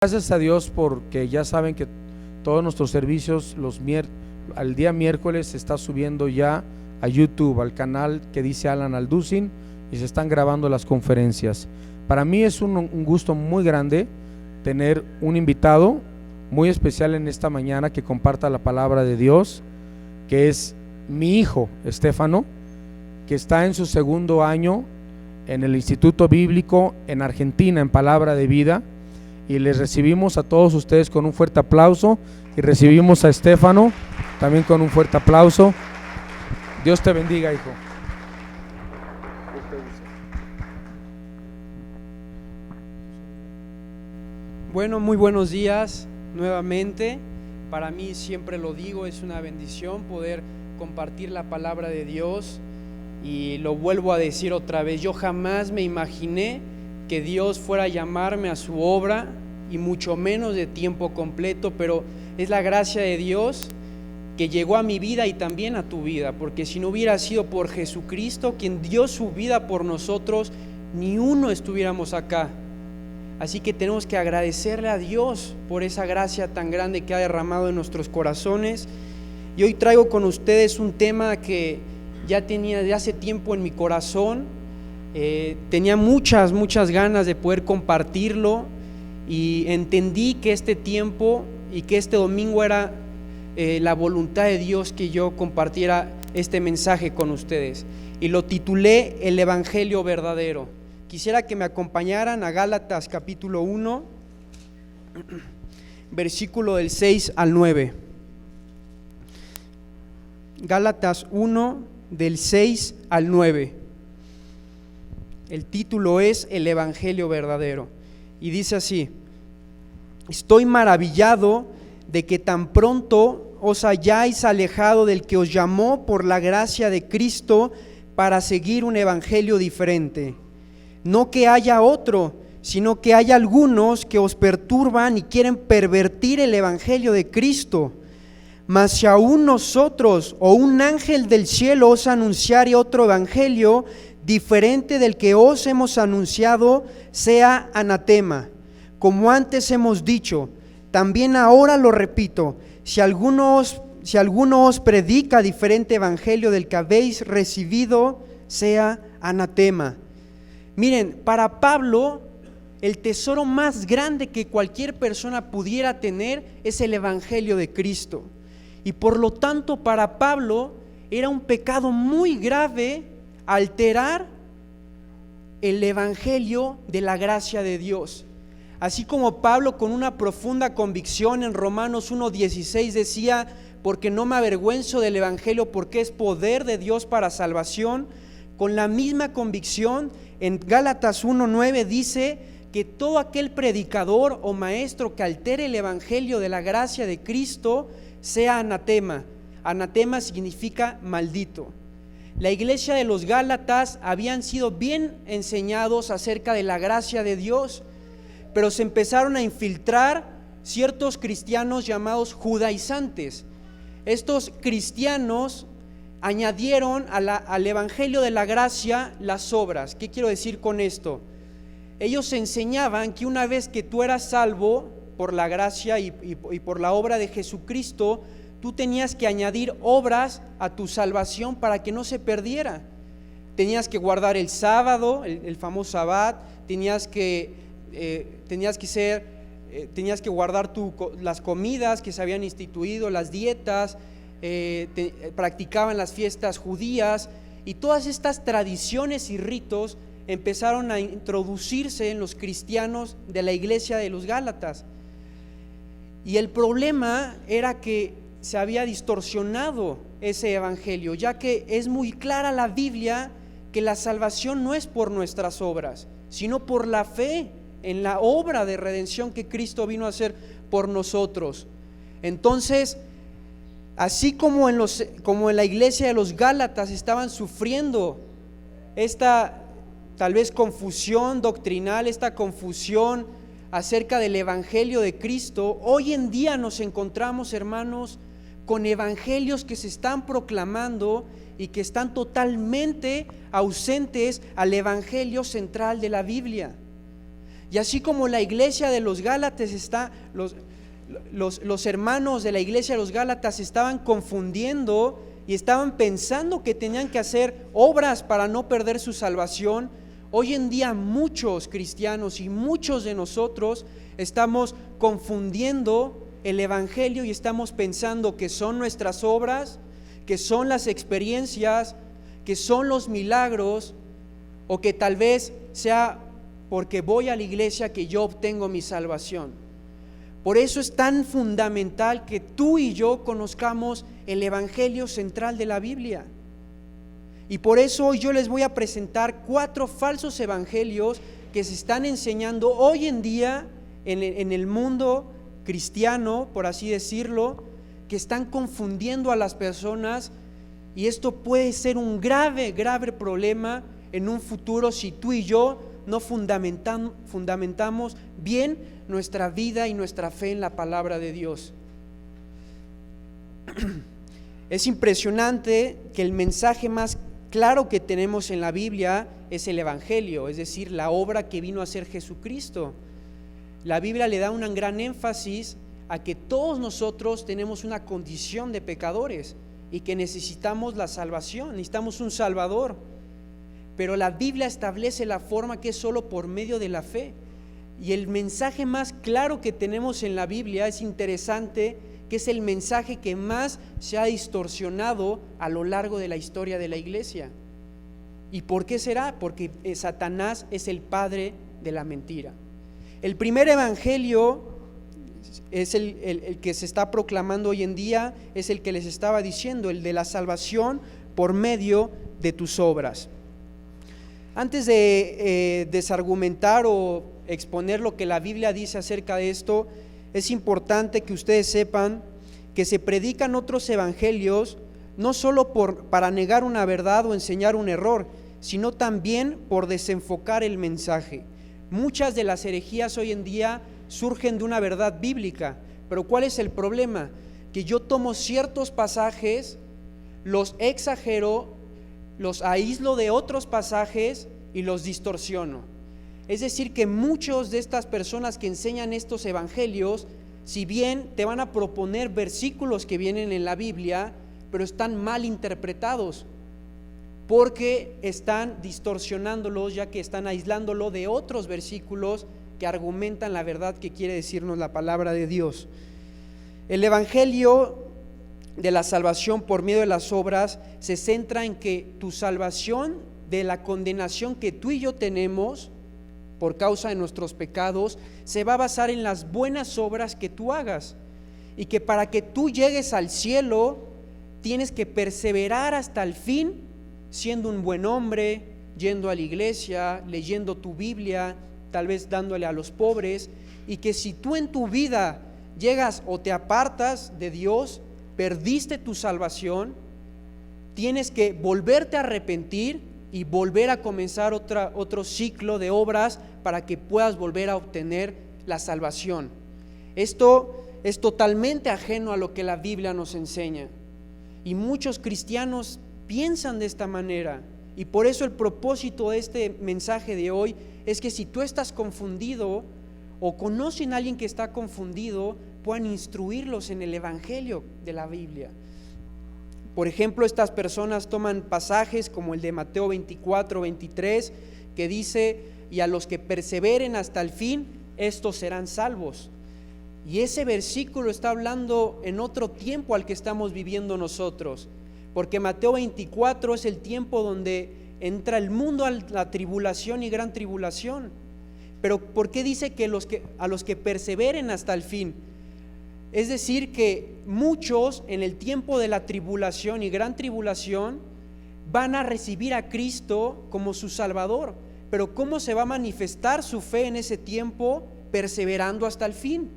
Gracias a Dios porque ya saben que todos nuestros servicios al día miércoles se está subiendo ya a YouTube, al canal que dice Alan Alducin, y se están grabando las conferencias. Para mí es un gusto muy grande tener un invitado muy especial en esta mañana que comparta la palabra de Dios, que es mi hijo Estefano, que está en su segundo año en el Instituto Bíblico en Argentina, en Palabra de Vida. Y les recibimos a todos ustedes con un fuerte aplauso, y recibimos a Estefano también con un fuerte aplauso. Dios te bendiga, hijo. Bueno, muy buenos días nuevamente. Para mí, siempre lo digo, es una bendición poder compartir la palabra de Dios, y lo vuelvo a decir otra vez: yo jamás me imaginé que Dios fuera a llamarme a su obra, y mucho menos de tiempo completo, pero es la gracia de Dios que llegó a mi vida y también a tu vida, porque si no hubiera sido por Jesucristo, quien dio su vida por nosotros, ni uno estuviéramos acá. Así que tenemos que agradecerle a Dios por esa gracia tan grande que ha derramado en nuestros corazones. Y hoy traigo con ustedes un tema que ya tenía de hace tiempo en mi corazón. Tenía muchas ganas de poder compartirlo, y entendí que este tiempo y que este domingo era la voluntad de Dios que yo compartiera este mensaje con ustedes, y lo titulé El Evangelio Verdadero. Quisiera que me acompañaran a Gálatas capítulo 1, versículo del 6 al 9. Gálatas 1, del 6 al 9. El título es El Evangelio Verdadero, y dice así: estoy maravillado de que tan pronto os hayáis alejado del que os llamó por la gracia de Cristo para seguir un evangelio diferente. No que haya otro, sino que hay algunos que os perturban y quieren pervertir el evangelio de Cristo. Mas si aún nosotros o un ángel del cielo os anunciare otro evangelio diferente del que os hemos anunciado, sea anatema. Como antes hemos dicho, también ahora lo repito: si alguno os predica diferente evangelio del que habéis recibido, sea anatema. Miren, para Pablo, el tesoro más grande que cualquier persona pudiera tener es el evangelio de Cristo. Y por lo tanto, para Pablo era un pecado muy grave alterar el evangelio de la gracia de Dios. Así como Pablo, con una profunda convicción, en Romanos 1:16 decía: porque no me avergüenzo del evangelio, porque es poder de Dios para salvación. Con la misma convicción, en Gálatas 1:9 dice que todo aquel predicador o maestro que altere el evangelio de la gracia de Cristo sea anatema. Anatema significa maldito. La iglesia de los Gálatas habían sido bien enseñados acerca de la gracia de Dios, pero se empezaron a infiltrar ciertos cristianos llamados judaizantes. Estos cristianos añadieron al evangelio de la gracia las obras. ¿Qué quiero decir con esto? Ellos enseñaban que una vez que tú eras salvo por la gracia y por la obra de Jesucristo, tú tenías que añadir obras a tu salvación para que no se perdiera. Tenías que guardar el sábado, el famoso sabbat, tenías que guardar las comidas que se habían instituido, las dietas, practicaban las fiestas judías, y todas estas tradiciones y ritos empezaron a introducirse en los cristianos de la iglesia de los Gálatas. Y el problema era que se había distorsionado ese evangelio, ya que es muy clara la Biblia que la salvación no es por nuestras obras, sino por la fe en la obra de redención que Cristo vino a hacer por nosotros. Entonces, así como en la iglesia de los Gálatas estaban sufriendo esta tal vez confusión doctrinal, esta confusión acerca del evangelio de Cristo, hoy en día nos encontramos, hermanos, con evangelios que se están proclamando y que están totalmente ausentes al evangelio central de la Biblia. Y así como la iglesia de los Gálatas los hermanos de la iglesia de los Gálatas estaban confundiendo y estaban pensando que tenían que hacer obras para no perder su salvación, hoy en día muchos cristianos y muchos de nosotros estamos confundiendo el evangelio y estamos pensando que son nuestras obras, que son las experiencias, que son los milagros, o que tal vez sea porque voy a la iglesia que yo obtengo mi salvación. Por eso es tan fundamental que tú y yo conozcamos el evangelio central de la Biblia. Y por eso hoy yo les voy a presentar 4 falsos evangelios que se están enseñando hoy en día en el mundo cristiano, por así decirlo, que están confundiendo a las personas, y esto puede ser un grave problema en un futuro si tú y yo no fundamentamos bien nuestra vida y nuestra fe en la palabra de Dios. Es impresionante que el mensaje más claro que tenemos en la Biblia es el evangelio, es decir, la obra que vino a hacer Jesucristo. La Biblia le da un gran énfasis a que todos nosotros tenemos una condición de pecadores y que necesitamos la salvación, necesitamos un Salvador. Pero la Biblia establece la forma que es solo por medio de la fe. Y el mensaje más claro que tenemos en la Biblia es interesante, que es el mensaje que más se ha distorsionado a lo largo de la historia de la iglesia. ¿Y por qué será? Porque Satanás es el padre de la mentira. El primer evangelio es el que se está proclamando hoy en día, es el que les estaba diciendo, el de la salvación por medio de tus obras. Antes de desargumentar o exponer lo que la Biblia dice acerca de esto, es importante que ustedes sepan que se predican otros evangelios no solo para negar una verdad o enseñar un error, sino también por desenfocar el mensaje. Muchas de las herejías hoy en día surgen de una verdad bíblica, pero ¿cuál es el problema? Que yo tomo ciertos pasajes, los exagero, los aíslo de otros pasajes y los distorsiono. Es decir, que muchos de estas personas que enseñan estos evangelios, si bien te van a proponer versículos que vienen en la Biblia, pero están mal interpretados, porque están distorsionándolos, ya que están aislándolo de otros versículos que argumentan la verdad que quiere decirnos la palabra de Dios. El evangelio de la salvación por medio de las obras se centra en que tu salvación de la condenación que tú y yo tenemos por causa de nuestros pecados se va a basar en las buenas obras que tú hagas, y que para que tú llegues al cielo tienes que perseverar hasta el fin siendo un buen hombre, yendo a la iglesia, leyendo tu Biblia, tal vez dándole a los pobres, y que si tú en tu vida llegas o te apartas de Dios, perdiste tu salvación, tienes que volverte a arrepentir y volver a comenzar otro ciclo de obras para que puedas volver a obtener la salvación. Esto es totalmente ajeno a lo que la Biblia nos enseña, y muchos cristianos piensan de esta manera, y por eso el propósito de este mensaje de hoy es que si tú estás confundido o conocen a alguien que está confundido, puedan instruirlos en el evangelio de la Biblia. Por ejemplo, estas personas toman pasajes como el de Mateo 24, 23, que dice: y a los que perseveren hasta el fin, estos serán salvos. Y ese versículo está hablando en otro tiempo al que estamos viviendo nosotros, porque Mateo 24 es el tiempo donde entra el mundo a la tribulación y gran tribulación. Pero ¿por qué dice que a los que perseveren hasta el fin? Es decir, que muchos en el tiempo de la tribulación y gran tribulación van a recibir a Cristo como su Salvador. Pero ¿cómo se va a manifestar su fe en ese tiempo? Perseverando hasta el fin,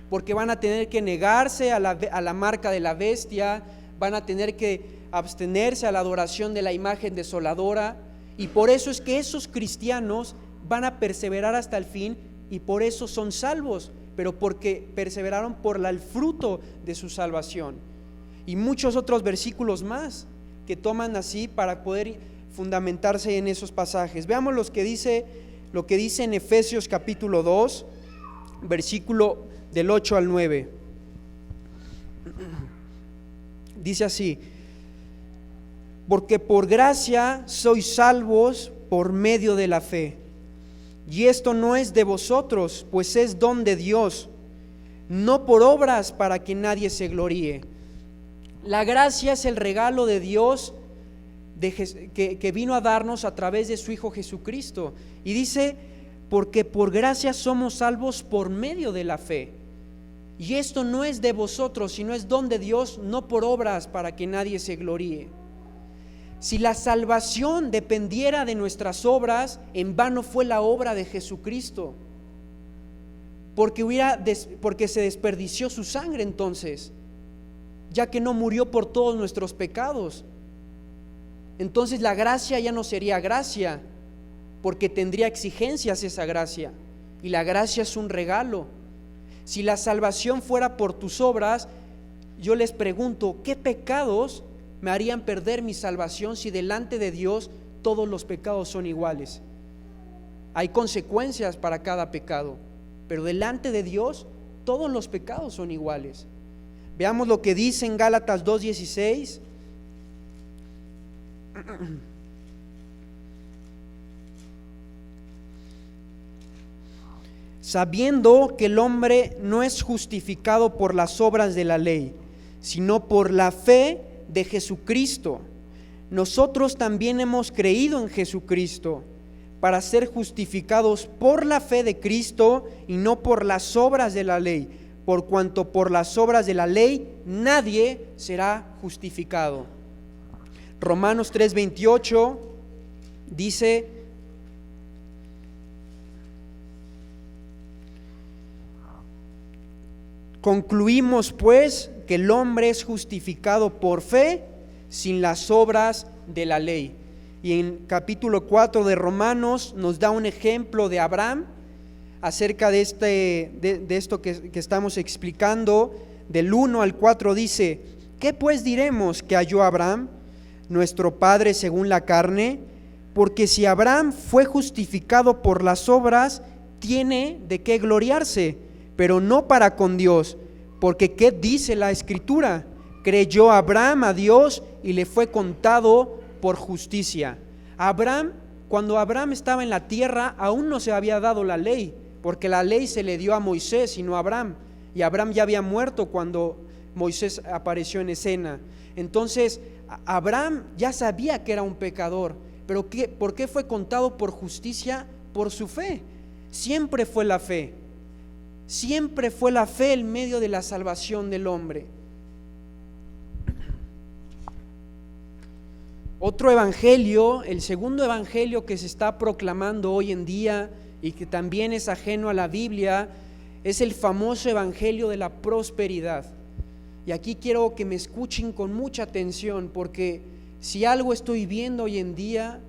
porque van a tener que negarse a la marca de la bestia, van a tener que abstenerse a la adoración de la imagen desoladora, y por eso es que esos cristianos van a perseverar hasta el fin, y por eso son salvos, pero porque perseveraron por el fruto de su salvación. Y muchos otros versículos más que toman así para poder fundamentarse en esos pasajes. Veamos los que dice lo que dice en Efesios capítulo 2, versículo del 8 al 9. Dice así: porque por gracia sois salvos por medio de la fe. Y esto no es de vosotros, pues es don de Dios, no por obras para que nadie se gloríe. La gracia es el regalo de Dios que vino a darnos a través de su Hijo Jesucristo. Y dice, porque por gracia somos salvos por medio de la fe. Y esto no es de vosotros, sino es don de Dios, no por obras para que nadie se gloríe. Si la salvación dependiera de nuestras obras, en vano fue la obra de Jesucristo, porque se desperdició su sangre entonces, ya que no murió por todos nuestros pecados. Entonces la gracia ya no sería gracia, porque tendría exigencias esa gracia, y la gracia es un regalo. Si la salvación fuera por tus obras, yo les pregunto, ¿qué pecados me harían perder mi salvación si delante de Dios todos los pecados son iguales? Hay consecuencias para cada pecado, pero delante de Dios todos los pecados son iguales. Veamos lo que dice en Gálatas 2:16. Sabiendo que el hombre no es justificado por las obras de la ley, sino por la fe de Jesucristo. Nosotros también hemos creído en Jesucristo para ser justificados por la fe de Cristo y no por las obras de la ley, por cuanto por las obras de la ley nadie será justificado. Romanos 3:28 dice: concluimos pues que el hombre es justificado por fe sin las obras de la ley. Y en capítulo 4 de Romanos nos da un ejemplo de Abraham acerca de esto que estamos explicando. Del 1 al 4 dice: ¿qué pues diremos que halló Abraham, nuestro padre según la carne? Porque si Abraham fue justificado por las obras, tiene de qué gloriarse, pero no para con Dios, porque ¿qué dice la Escritura? Creyó Abraham a Dios y le fue contado por justicia. Cuando Abraham estaba en la tierra, aún no se había dado la ley, porque la ley se le dio a Moisés y no a Abraham, y Abraham ya había muerto cuando Moisés apareció en escena. Entonces Abraham ya sabía que era un pecador, pero ¿por qué fue contado por justicia? Por su fe. Siempre fue la fe. Siempre fue la fe el medio de la salvación del hombre. Otro evangelio, el segundo evangelio que se está proclamando hoy en día y que también es ajeno a la Biblia, es el famoso evangelio de la prosperidad. Y aquí quiero que me escuchen con mucha atención, porque si algo estoy viendo hoy en día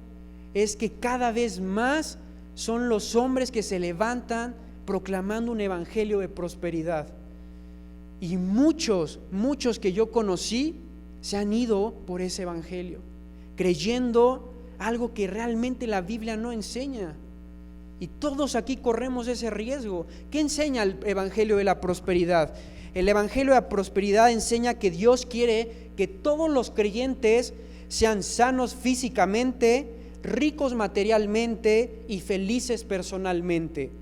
es que cada vez más son los hombres que se levantan proclamando un evangelio de prosperidad. Y muchos que yo conocí se han ido por ese evangelio, creyendo algo que realmente la Biblia no enseña. Y todos aquí corremos ese riesgo. ¿Qué enseña el evangelio de la prosperidad? El evangelio de la prosperidad enseña que Dios quiere que todos los creyentes sean sanos físicamente, ricos materialmente y felices personalmente.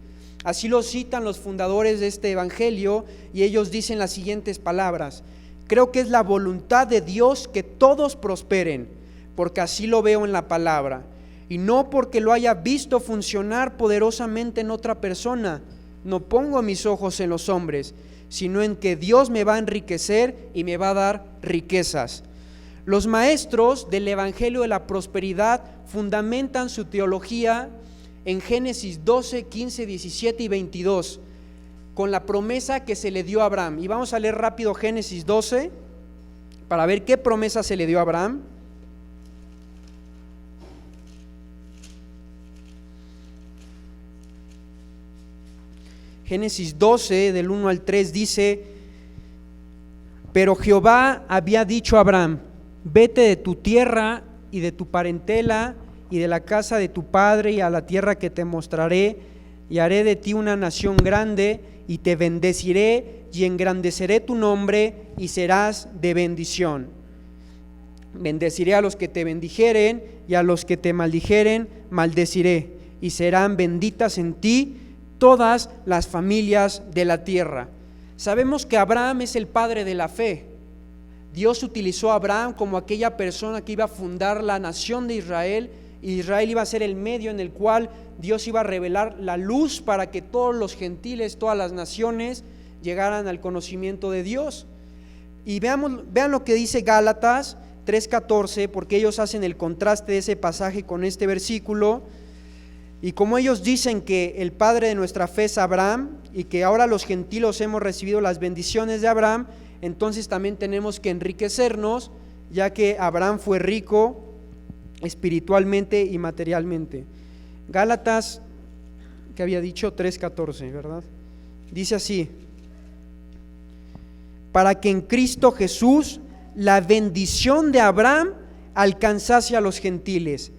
Así lo citan los fundadores de este evangelio, y ellos dicen las siguientes palabras: creo que es la voluntad de Dios que todos prosperen, porque así lo veo en la palabra, y no porque lo haya visto funcionar poderosamente en otra persona. No pongo mis ojos en los hombres, sino en que Dios me va a enriquecer y me va a dar riquezas. Los maestros del evangelio de la prosperidad fundamentan su teología en Génesis 12, 15, 17 y 22, con la promesa que se le dio a Abraham. Y vamos a leer rápido Génesis 12 para ver qué promesa se le dio a Abraham. Génesis 12, del 1 al 3 dice: pero Jehová había dicho a Abraham: vete de tu tierra y de tu parentela y de la casa de tu padre y a la tierra que te mostraré, y haré de ti una nación grande, y te bendeciré y engrandeceré tu nombre, y serás de bendición. Bendeciré a los que te bendijeren, y a los que te maldijeren maldeciré, y serán benditas en ti todas las familias de la tierra. Sabemos que Abraham es el padre de la fe. Dios utilizó a Abraham como aquella persona que iba a fundar la nación de Israel, y Israel iba a ser el medio en el cual Dios iba a revelar la luz para que todos los gentiles, todas las naciones llegaran al conocimiento de Dios. Y vean lo que dice Gálatas 3:14, porque ellos hacen el contraste de ese pasaje con este versículo. Y como ellos dicen que el padre de nuestra fe es Abraham, y que ahora los gentiles hemos recibido las bendiciones de Abraham, entonces también tenemos que enriquecernos, ya que Abraham fue rico espiritualmente y materialmente. Gálatas, que había dicho 3:14, ¿verdad? Dice así: para que en Cristo Jesús la bendición de Abraham alcanzase a los gentiles,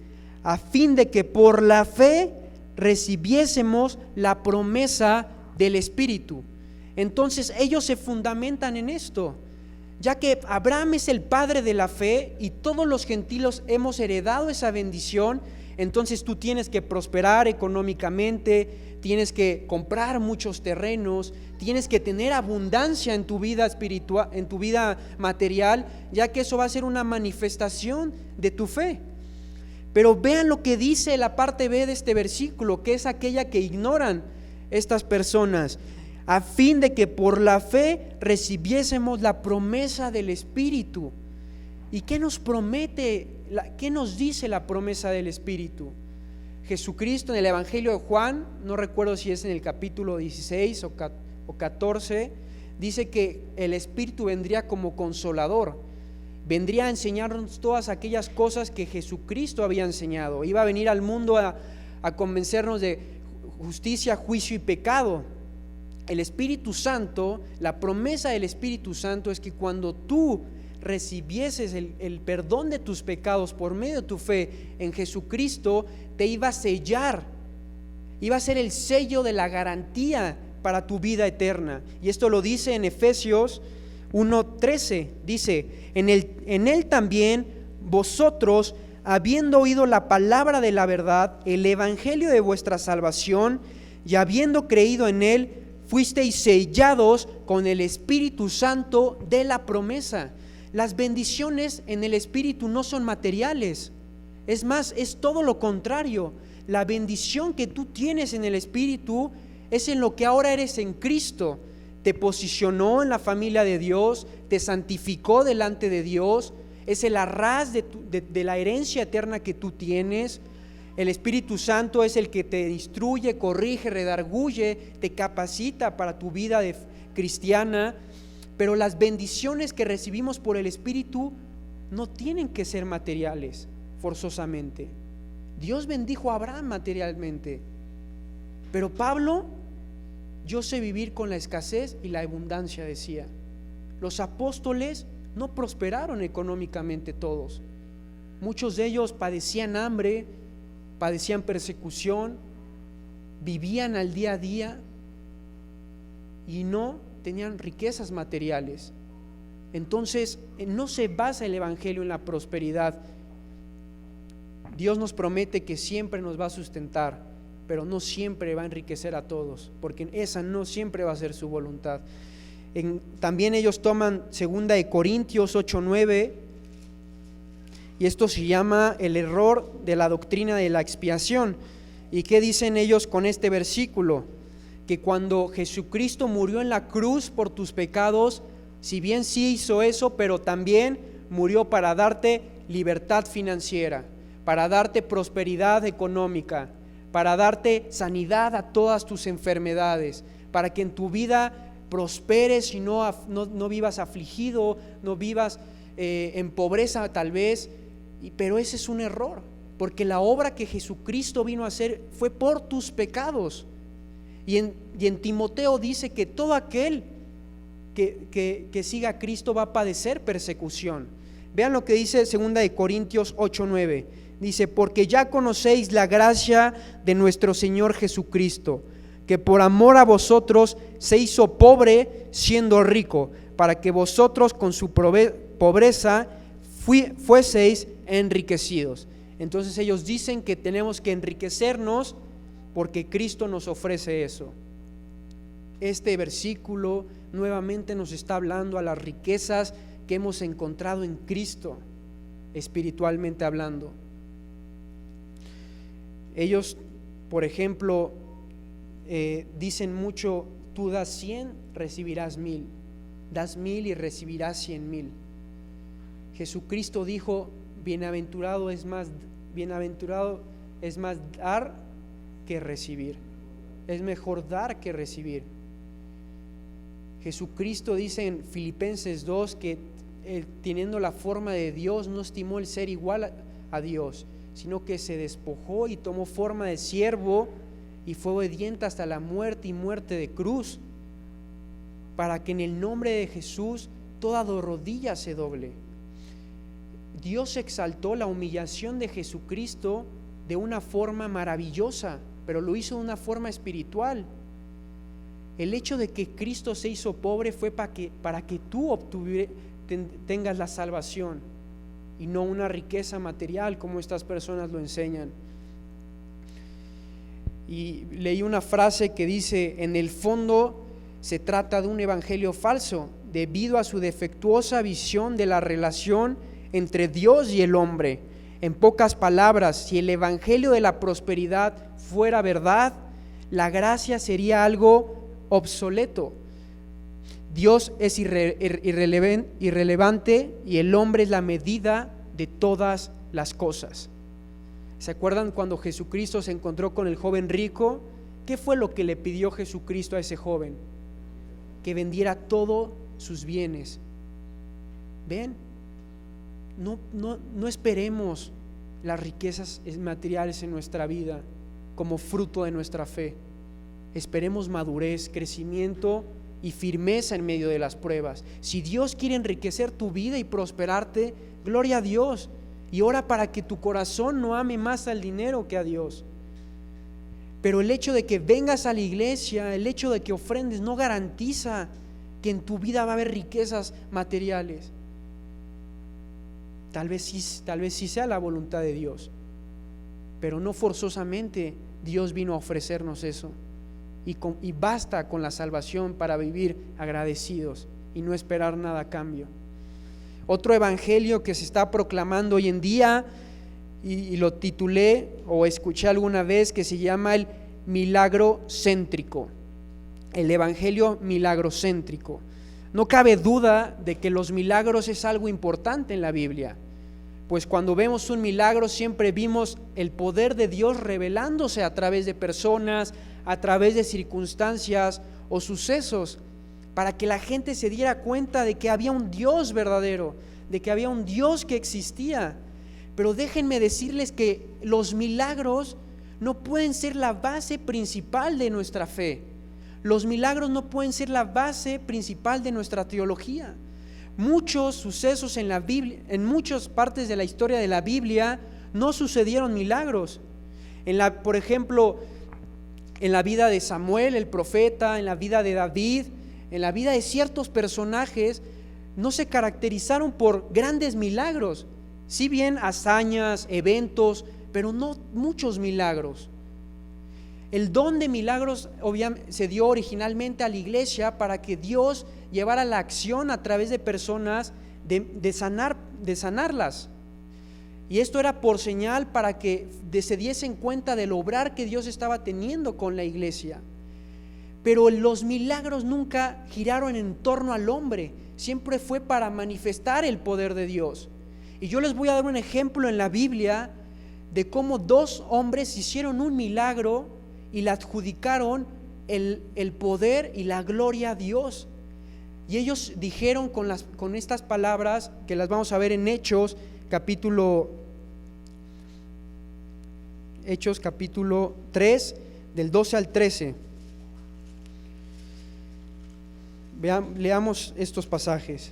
a fin de que por la fe recibiésemos la promesa del Espíritu. Entonces ellos se fundamentan en esto, ya que Abraham es el padre de la fe y todos los gentiles hemos heredado esa bendición. Entonces tú tienes que prosperar económicamente, tienes que comprar muchos terrenos, tienes que tener abundancia en tu vida espiritual, en tu vida material, ya que eso va a ser una manifestación de tu fe. Pero vean lo que dice la parte B de este versículo, que es aquella que ignoran estas personas: a fin de que por la fe recibiésemos la promesa del Espíritu. ¿Y qué nos promete? ¿Qué nos dice la promesa del Espíritu? Jesucristo en el Evangelio de Juan, no recuerdo si es en el capítulo 16 o 14, dice que el Espíritu vendría como consolador, vendría a enseñarnos todas aquellas cosas que Jesucristo había enseñado. Iba a venir al mundo a convencernos de justicia, juicio y pecado. El Espíritu Santo, la promesa del Espíritu Santo es que cuando tú recibieses el perdón de tus pecados por medio de tu fe en Jesucristo, te iba a sellar, iba a ser el sello de la garantía para tu vida eterna. Y esto lo dice en Efesios 1:13, dice: en él también vosotros, habiendo oído la palabra de la verdad, el evangelio de vuestra salvación, y habiendo creído en él, fuisteis sellados con el Espíritu Santo de la promesa. Las bendiciones en el Espíritu no son materiales, es más, es todo lo contrario. La bendición que tú tienes en el Espíritu es en lo que ahora eres en Cristo. Te posicionó en la familia de Dios, te santificó delante de Dios, es el arras de la herencia eterna que tú tienes. El Espíritu Santo es el que te instruye, corrige, redarguye, te capacita para tu vida cristiana. Pero las bendiciones que recibimos por el Espíritu no tienen que ser materiales forzosamente. Dios bendijo a Abraham materialmente, pero Pablo: yo sé vivir con la escasez y la abundancia, decía. Los apóstoles no prosperaron económicamente todos. Muchos de ellos padecían hambre, padecían persecución, vivían al día a día y no tenían riquezas materiales. Entonces no se basa el evangelio en la prosperidad. Dios nos promete que siempre nos va a sustentar, pero no siempre va a enriquecer a todos, porque esa no siempre va a ser su voluntad. También ellos toman 2 de Corintios 8:9, y esto se llama el error de la doctrina de la expiación. ¿Y qué dicen ellos con este versículo? Que cuando Jesucristo murió en la cruz por tus pecados, si bien sí hizo eso, pero también murió para darte libertad financiera, para darte prosperidad económica, para darte sanidad a todas tus enfermedades, para que en tu vida prosperes y no vivas afligido, no vivas en pobreza tal vez. Pero ese es un error, porque la obra que Jesucristo vino a hacer fue por tus pecados. Y en Timoteo dice que todo aquel que siga a Cristo va a padecer persecución. Vean lo que dice 2 de Corintios 8:9. Dice, porque ya conocéis la gracia de nuestro Señor Jesucristo, que por amor a vosotros se hizo pobre siendo rico, para que vosotros con su pobreza fueseis enriquecidos. Entonces ellos dicen que tenemos que enriquecernos porque Cristo nos ofrece eso. Este versículo nuevamente nos está hablando a las riquezas que hemos encontrado en Cristo, espiritualmente hablando. Ellos, por ejemplo, dicen mucho, tú das 100, recibirás 1000, das 1000 y recibirás 100,000. Jesucristo dijo, bienaventurado es más dar que recibir, es mejor dar que recibir. Jesucristo dice en Filipenses 2 que teniendo la forma de Dios no estimó el ser igual a Dios, sino que se despojó y tomó forma de siervo y fue obediente hasta la muerte y muerte de cruz, para que en el nombre de Jesús toda rodilla se doble. Dios exaltó la humillación de Jesucristo de una forma maravillosa, pero lo hizo de una forma espiritual. El hecho de que Cristo se hizo pobre fue para que tú tengas la salvación y no una riqueza material como estas personas lo enseñan. Y leí una frase que dice, en el fondo se trata de un evangelio falso debido a su defectuosa visión de la relación entre Dios y el hombre. En pocas palabras, si el evangelio de la prosperidad fuera verdad, la gracia sería algo obsoleto. Dios es irrelevante y el hombre es la medida de todas las cosas. ¿Se acuerdan cuando Jesucristo se encontró con el joven rico? ¿Qué fue lo que le pidió Jesucristo a ese joven? Que vendiera todos sus bienes. ¿Ven? No esperemos las riquezas materiales en nuestra vida como fruto de nuestra fe. Esperemos madurez, crecimiento y firmeza en medio de las pruebas. Si Dios quiere enriquecer tu vida y prosperarte, gloria a Dios, y ora para que tu corazón no ame más al dinero que a Dios. Pero el hecho de que vengas a la iglesia, el hecho de que ofrendes, no garantiza que en tu vida va a haber riquezas materiales. Tal vez sí sea la voluntad de Dios, pero no forzosamente Dios vino a ofrecernos eso. Y basta con la salvación para vivir agradecidos y no esperar nada a cambio. Otro evangelio que se está proclamando hoy en día, y lo titulé o escuché alguna vez, que se llama el milagro céntrico, el evangelio milagrocéntrico. No cabe duda de que los milagros es algo importante en la Biblia, pues cuando vemos un milagro siempre vimos el poder de Dios revelándose a través de personas, a través de circunstancias o sucesos, para que la gente se diera cuenta de que había un Dios verdadero, de que había un Dios que existía. Pero déjenme decirles que los milagros no pueden ser la base principal de nuestra fe. Los milagros no pueden ser la base principal de nuestra teología. Muchos sucesos en la Biblia, en muchas partes de la historia de la Biblia, no sucedieron milagros. Por ejemplo, en la vida de Samuel, el profeta, en la vida de David, en la vida de ciertos personajes, no se caracterizaron por grandes milagros, si bien hazañas, eventos, pero no muchos milagros. El don de milagros obviamente se dio originalmente a la iglesia para que Dios llevara la acción a través de personas de sanarlas. Y esto era por señal para que se diesen cuenta del obrar que Dios estaba teniendo con la iglesia. Pero los milagros nunca giraron en torno al hombre, siempre fue para manifestar el poder de Dios. Y yo les voy a dar un ejemplo en la Biblia de cómo dos hombres hicieron un milagro y le adjudicaron el poder y la gloria a Dios. Y ellos dijeron con estas palabras, que las vamos a ver en Hechos capítulo 3, del 12 al 13. Leamos estos pasajes.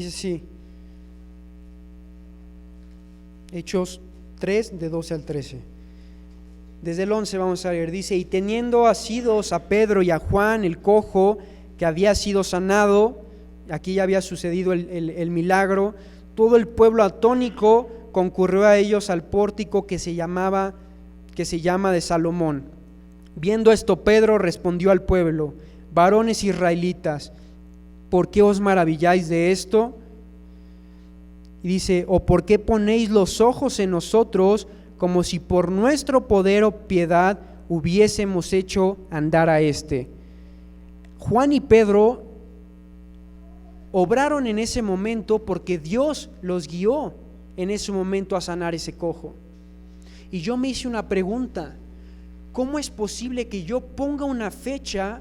Dice así, Hechos 3, de 12 al 13. Desde el 11 vamos a leer, dice: y teniendo asidos a Pedro y a Juan, el cojo que había sido sanado, aquí ya había sucedido el milagro, todo el pueblo atónico concurrió a ellos al pórtico que se llama de Salomón. Viendo esto, Pedro respondió al pueblo: varones israelitas, ¿por qué os maravilláis de esto? Y dice: ¿o por qué ponéis los ojos en nosotros, como si por nuestro poder o piedad hubiésemos hecho andar a éste? Juan y Pedro obraron en ese momento porque Dios los guió en ese momento a sanar ese cojo. Y yo me hice una pregunta: ¿cómo es posible que yo ponga una fecha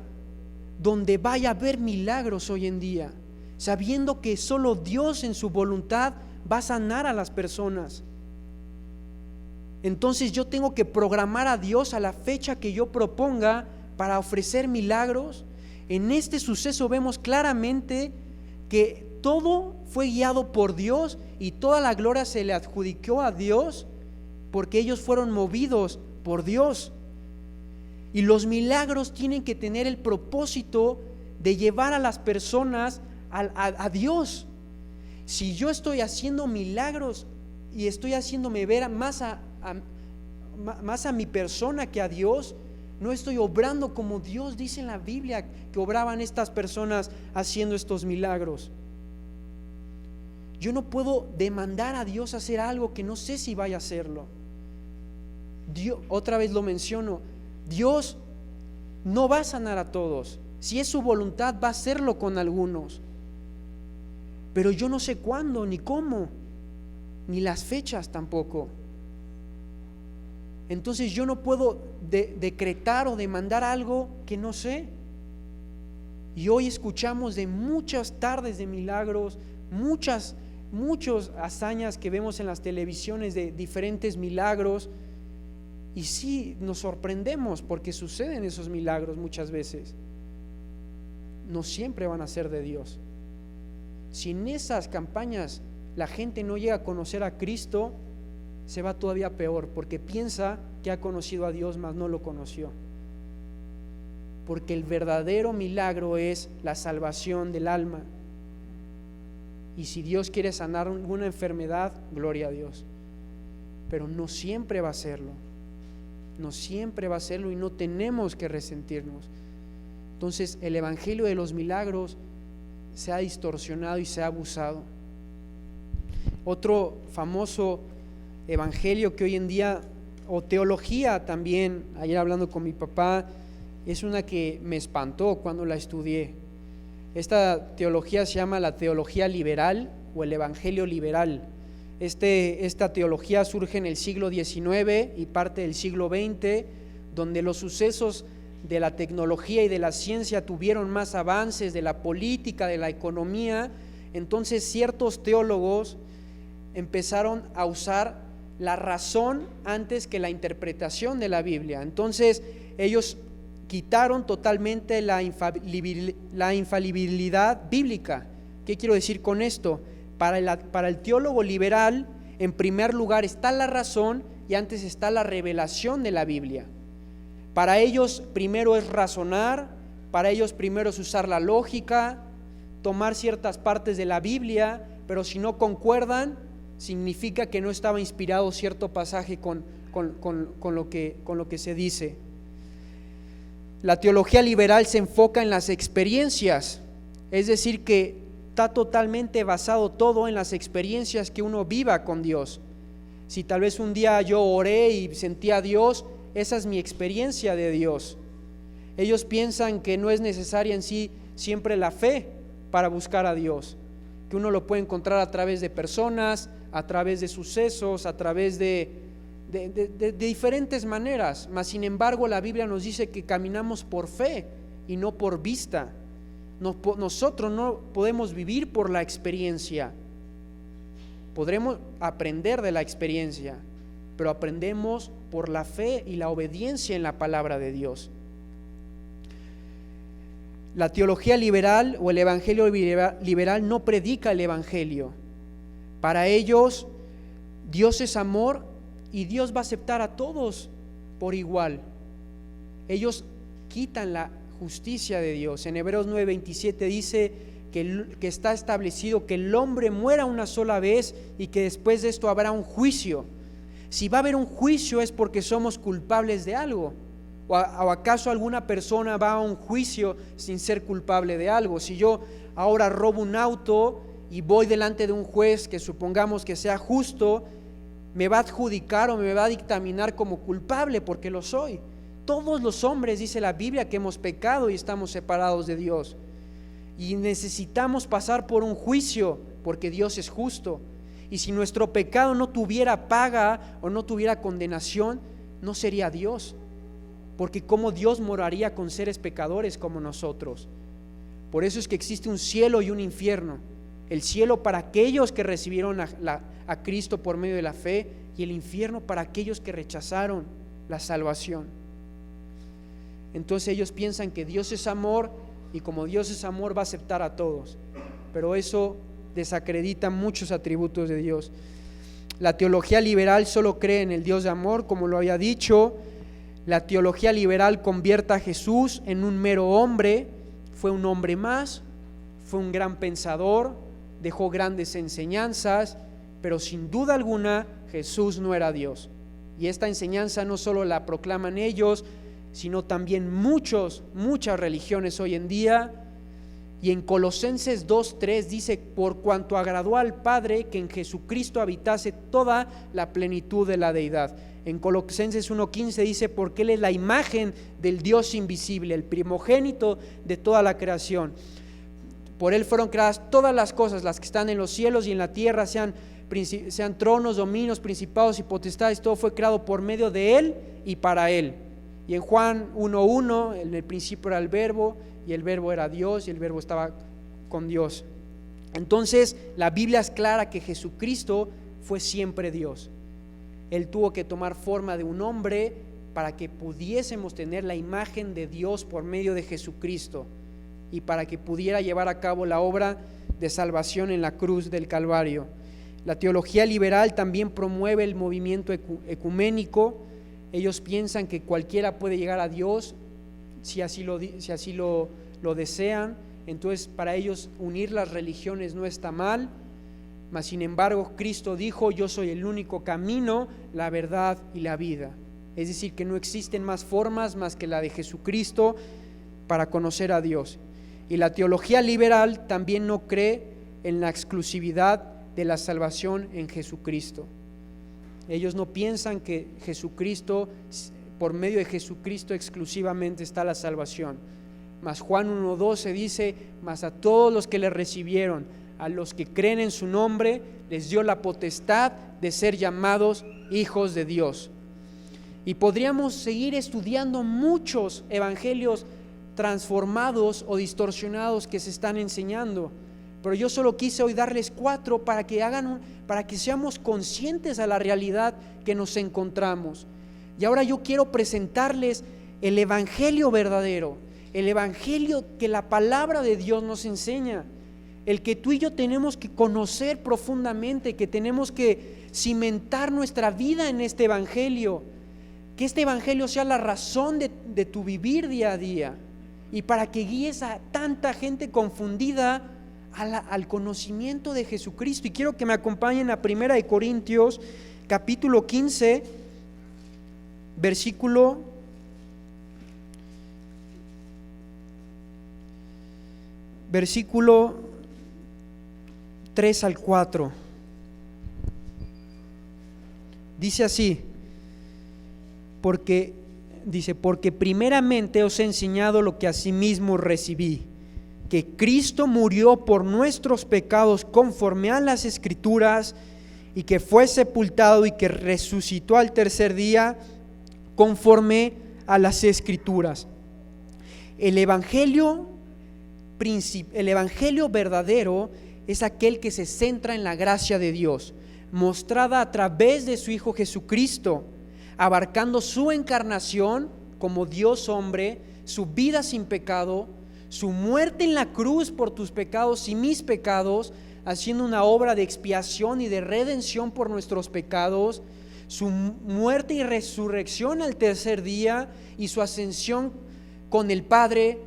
donde vaya a haber milagros hoy en día, sabiendo que solo Dios en su voluntad va a sanar a las personas? Entonces yo tengo que programar a Dios a la fecha que yo proponga para ofrecer milagros. En este suceso vemos claramente que todo fue guiado por Dios y toda la gloria se le adjudicó a Dios, porque ellos fueron movidos por Dios. Y los milagros tienen que tener el propósito de llevar a las personas a Dios. Si yo estoy haciendo milagros y estoy haciéndome ver más a mi persona que a Dios, no estoy obrando como Dios dice en la Biblia que obraban estas personas haciendo estos milagros. Yo no puedo demandar a Dios hacer algo que no sé si vaya a hacerlo. Dios, otra vez lo menciono, Dios no va a sanar a todos. Si es su voluntad, va a hacerlo con algunos, pero yo no sé cuándo, ni cómo, ni las fechas tampoco. Entonces yo no puedo decretar o demandar algo que no sé. Y hoy escuchamos de muchas tardes de milagros, muchas hazañas que vemos en las televisiones de diferentes milagros. Y sí, nos sorprendemos porque suceden esos milagros muchas veces. No siempre van a ser de Dios. Si en esas campañas la gente no llega a conocer a Cristo, se va todavía peor, porque piensa que ha conocido a Dios, mas no lo conoció. Porque el verdadero milagro es la salvación del alma. Y si Dios quiere sanar alguna enfermedad, gloria a Dios. Pero no siempre va a hacerlo. No siempre va a hacerlo y no tenemos que resentirnos. Entonces el evangelio de los milagros se ha distorsionado y se ha abusado. Otro famoso evangelio que hoy en día, o teología también, ayer hablando con mi papá, es una que me espantó cuando la estudié. Esta teología se llama la teología liberal o el evangelio liberal. Esta teología surge en el siglo XIX y parte del siglo XX, donde los sucesos de la tecnología y de la ciencia tuvieron más avances, de la política, de la economía. Entonces ciertos teólogos empezaron a usar la razón antes que la interpretación de la Biblia. Entonces ellos quitaron totalmente la infalibilidad bíblica. ¿Qué quiero decir con esto? Para el teólogo liberal, en primer lugar está la razón y antes está la revelación de la Biblia. Para ellos primero es razonar, para ellos primero es usar la lógica, tomar ciertas partes de la Biblia, pero si no concuerdan, significa que no estaba inspirado cierto pasaje con lo que se dice. La teología liberal se enfoca en las experiencias, es decir, que está totalmente basado todo en las experiencias que uno viva con Dios. Si tal vez un día yo oré y sentí a Dios, esa es mi experiencia de Dios. Ellos piensan que no es necesaria en sí siempre la fe para buscar a Dios, que uno lo puede encontrar a través de personas, a través de sucesos, a través de diferentes maneras. Mas sin embargo la Biblia nos dice que caminamos por fe y no por vista. Nosotros no podemos vivir por la experiencia. Podremos aprender de la experiencia, pero aprendemos por la fe y la obediencia en la palabra de Dios. La teología liberal o el evangelio liberal no predica el evangelio. Para ellos, Dios es amor y Dios va a aceptar a todos por igual. Ellos quitan la justicia de Dios. En Hebreos 9:27 dice que está establecido que el hombre muera una sola vez y que después de esto habrá un juicio. Si va a haber un juicio es porque somos culpables de algo. ¿O acaso alguna persona va a un juicio sin ser culpable de algo? Si yo ahora robo un auto y voy delante de un juez que supongamos que sea justo, me va a adjudicar o me va a dictaminar como culpable porque lo soy. Todos los hombres, dice la Biblia, que hemos pecado y estamos separados de Dios. Y necesitamos pasar por un juicio porque Dios es justo. Y si nuestro pecado no tuviera paga o no tuviera condenación, no sería Dios. Porque ¿cómo Dios moraría con seres pecadores como nosotros? Por eso es que existe un cielo y un infierno. El cielo para aquellos que recibieron a Cristo por medio de la fe, y el infierno para aquellos que rechazaron la salvación. Entonces ellos piensan que Dios es amor, y como Dios es amor va a aceptar a todos, pero eso desacredita muchos atributos de Dios. La teología liberal solo cree en el Dios de amor, como lo había dicho. La teología liberal convierte a Jesús en un mero hombre. Fue un hombre más, fue un gran pensador, dejó grandes enseñanzas, pero sin duda alguna Jesús no era Dios. Y esta enseñanza no solo la proclaman ellos, sino también muchas religiones hoy en día. Y en Colosenses 2:3 dice: por cuanto agradó al Padre que en Jesucristo habitase toda la plenitud de la deidad. En Colosenses 1:15 dice: porque Él es la imagen del Dios invisible, el primogénito de toda la creación. Por Él fueron creadas todas las cosas, las que están en los cielos y en la tierra, sean tronos, dominios, principados y potestades. Todo fue creado por medio de Él y para Él. Y en Juan 1:1, en el principio era el Verbo, y el Verbo era Dios, y el Verbo estaba con Dios. Entonces la Biblia es clara que Jesucristo fue siempre Dios. Él tuvo que tomar forma de un hombre para que pudiésemos tener la imagen de Dios por medio de Jesucristo, y para que pudiera llevar a cabo la obra de salvación en la cruz del Calvario. La teología liberal también promueve el movimiento ecuménico. Ellos piensan que cualquiera puede llegar a Dios si así lo desean. Entonces para ellos unir las religiones no está mal, mas sin embargo Cristo dijo: yo soy el único camino, la verdad y la vida. Es decir, que no existen más formas más que la de Jesucristo para conocer a Dios. Y la teología liberal también no cree en la exclusividad de la salvación en Jesucristo. Ellos no piensan que Jesucristo, por medio de Jesucristo exclusivamente está la salvación. Mas Juan 1:12 dice: mas a todos los que le recibieron, a los que creen en su nombre, les dio la potestad de ser llamados hijos de Dios. Y podríamos seguir estudiando muchos evangelios transformados o distorsionados que se están enseñando, pero yo solo quise hoy darles 4 para que seamos conscientes a la realidad que nos encontramos. Y ahora yo quiero presentarles el evangelio verdadero, el evangelio que la palabra de Dios nos enseña, el que tú y yo tenemos que conocer profundamente, que tenemos que cimentar nuestra vida en este evangelio, que este evangelio sea la razón de tu vivir día a día, y para que guíes a tanta gente confundida al conocimiento de Jesucristo. Y quiero que me acompañen a 1 Corintios capítulo 15, versículo 3 al 4. Dice así: porque primeramente os he enseñado lo que asimismo recibí, que Cristo murió por nuestros pecados conforme a las Escrituras, y que fue sepultado y que resucitó al tercer día conforme a las Escrituras. El evangelio verdadero es aquel que se centra en la gracia de Dios, mostrada a través de su Hijo Jesucristo, abarcando su encarnación como Dios hombre, su vida sin pecado, Su muerte en la cruz por tus pecados y mis pecados, haciendo una obra de expiación y de redención por nuestros pecados, su muerte y resurrección al tercer día y su ascensión con el Padre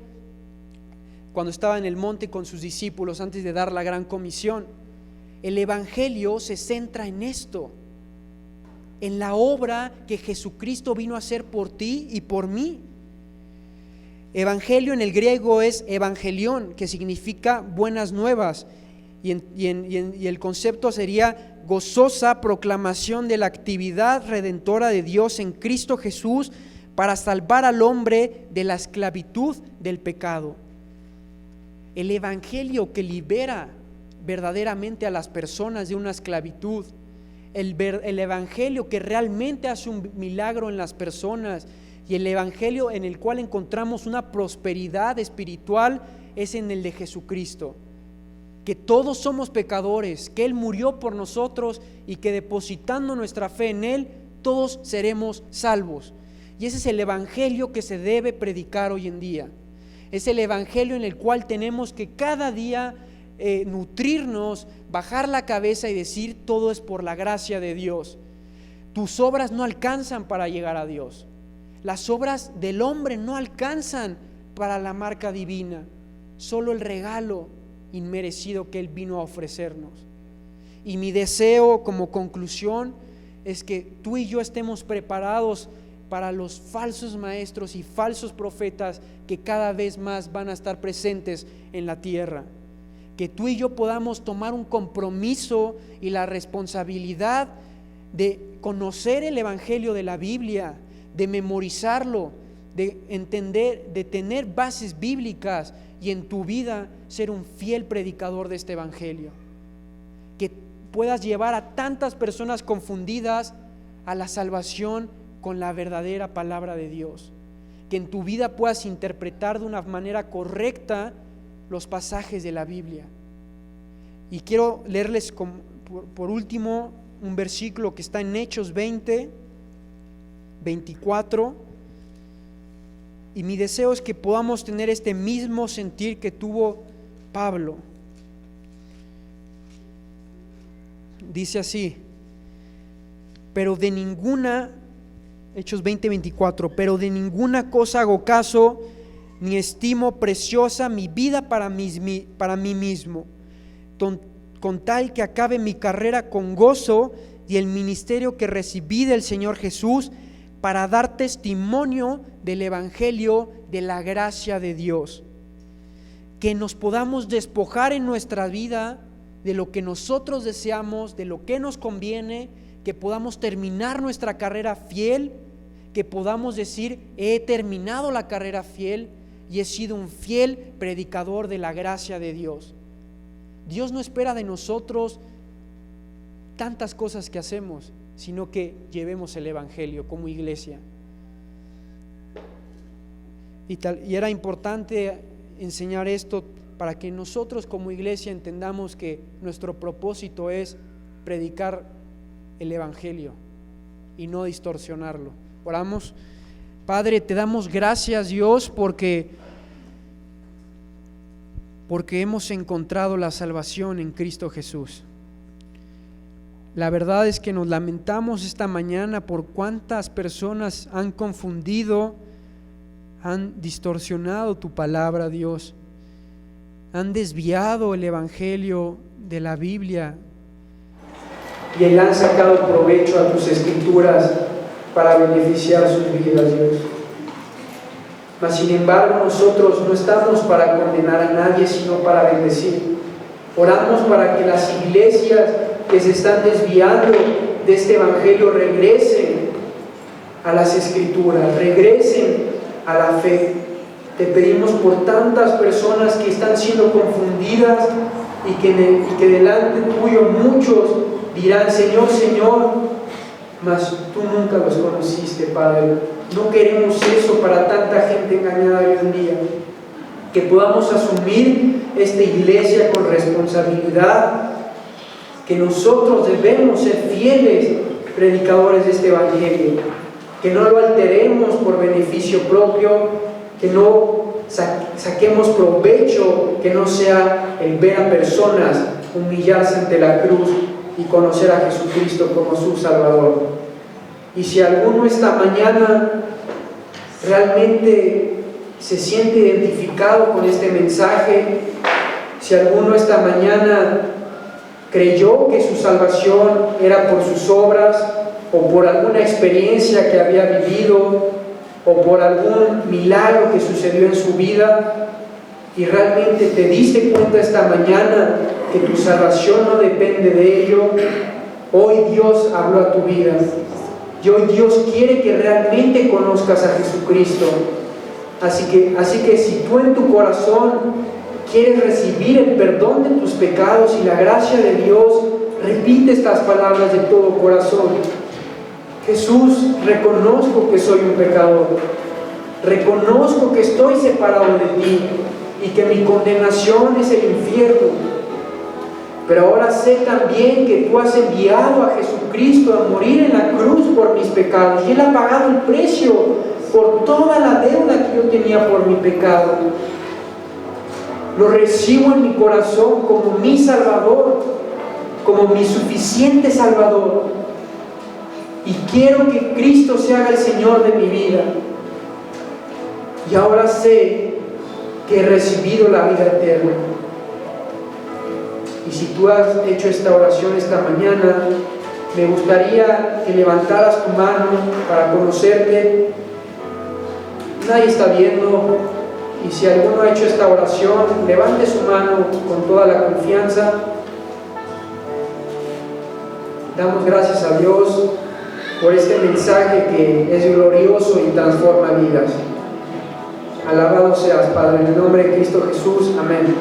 cuando estaba en el monte con sus discípulos antes de dar la gran comisión. El Evangelio se centra en esto, en la obra que Jesucristo vino a hacer por ti y por mí. Evangelio en el griego es evangelión, que significa buenas nuevas, y el concepto sería gozosa proclamación de la actividad redentora de Dios en Cristo Jesús para salvar al hombre de la esclavitud del pecado. El Evangelio que libera verdaderamente a las personas de una esclavitud, el Evangelio que realmente hace un milagro en las personas, y el Evangelio en el cual encontramos una prosperidad espiritual es en el de Jesucristo, que todos somos pecadores, que Él murió por nosotros y que depositando nuestra fe en Él todos seremos salvos. Y ese es el Evangelio que se debe predicar hoy en día. Es el Evangelio en el cual tenemos que cada día nutrirnos, bajar la cabeza y decir: todo es por la gracia de Dios. Tus obras no alcanzan para llegar a Dios. Las obras del hombre no alcanzan para la marca divina. Solo el regalo inmerecido que Él vino a ofrecernos. Y mi deseo como conclusión es que tú y yo estemos preparados para los falsos maestros y falsos profetas que cada vez más van a estar presentes en la tierra. Que tú y yo podamos tomar un compromiso y la responsabilidad de conocer el Evangelio de la Biblia, de memorizarlo, de entender, de tener bases bíblicas y en tu vida ser un fiel predicador de este Evangelio. Que puedas llevar a tantas personas confundidas a la salvación con la verdadera palabra de Dios. Que en tu vida puedas interpretar de una manera correcta los pasajes de la Biblia. Y quiero leerles por último un versículo que está en Hechos 20:24, y mi deseo es que podamos tener este mismo sentir que tuvo Pablo. Dice así: pero de ninguna, Hechos 20:24, pero de ninguna cosa hago caso, ni estimo preciosa mi vida para mí mismo, con tal que acabe mi carrera con gozo y el ministerio que recibí del Señor Jesús, para dar testimonio del Evangelio de la gracia de Dios. Que nos podamos despojar en nuestra vida de lo que nosotros deseamos, de lo que nos conviene, que podamos terminar nuestra carrera fiel, que podamos decir: he terminado la carrera fiel y he sido un fiel predicador de la gracia de Dios. Dios no espera de nosotros tantas cosas que hacemos, sino que llevemos el Evangelio como iglesia. Y era importante enseñar esto para que nosotros como iglesia entendamos que nuestro propósito es predicar el Evangelio y no distorsionarlo. Oramos. Padre, te damos gracias, Dios, porque hemos encontrado la salvación en Cristo Jesús. La verdad es que nos lamentamos esta mañana por cuántas personas han confundido, han distorsionado tu palabra, Dios, han desviado el Evangelio de la Biblia y le han sacado provecho a tus escrituras para beneficiar sus vidas, Dios. Mas sin embargo nosotros no estamos para condenar a nadie, sino para bendecir. Oramos para que las iglesias que se están desviando de este Evangelio regresen a las Escrituras, regresen a la fe. Te pedimos por tantas personas que están siendo confundidas y que delante tuyo muchos dirán: Señor, Señor, mas tú nunca los conociste, Padre. No queremos eso para tanta gente engañada hoy en día. Que podamos asumir esta iglesia con responsabilidad, que nosotros debemos ser fieles predicadores de este Evangelio, que no lo alteremos por beneficio propio, que no saquemos provecho que no sea el ver a personas humillarse ante la cruz y conocer a Jesucristo como su Salvador. Y si alguno esta mañana realmente se siente identificado con este mensaje, si alguno esta mañana creyó que su salvación era por sus obras o por alguna experiencia que había vivido o por algún milagro que sucedió en su vida, y realmente te diste cuenta esta mañana que tu salvación no depende de ello, hoy Dios habló a tu vida y hoy Dios quiere que realmente conozcas a Jesucristo. Así que si tú en tu corazón quieres recibir el perdón de tus pecados y la gracia de Dios, repite estas palabras de todo corazón: Jesús, reconozco que soy un pecador, reconozco que estoy separado de ti y que mi condenación es el infierno, pero ahora sé también que tú has enviado a Jesucristo a morir en la cruz por mis pecados, y Él ha pagado el precio por toda la deuda que yo tenía por mi pecado. Lo recibo en mi corazón como mi Salvador, como mi suficiente Salvador, y quiero que Cristo se haga el Señor de mi vida. Y ahora sé que he recibido la vida eterna. Y si tú has hecho esta oración esta mañana, me gustaría que levantaras tu mano para conocerte. Nadie está viendo, y si alguno ha hecho esta oración, levante su mano con toda la confianza. Damos gracias a Dios por este mensaje que es glorioso y transforma vidas. Alabado seas, Padre, en el nombre de Cristo Jesús. Amén.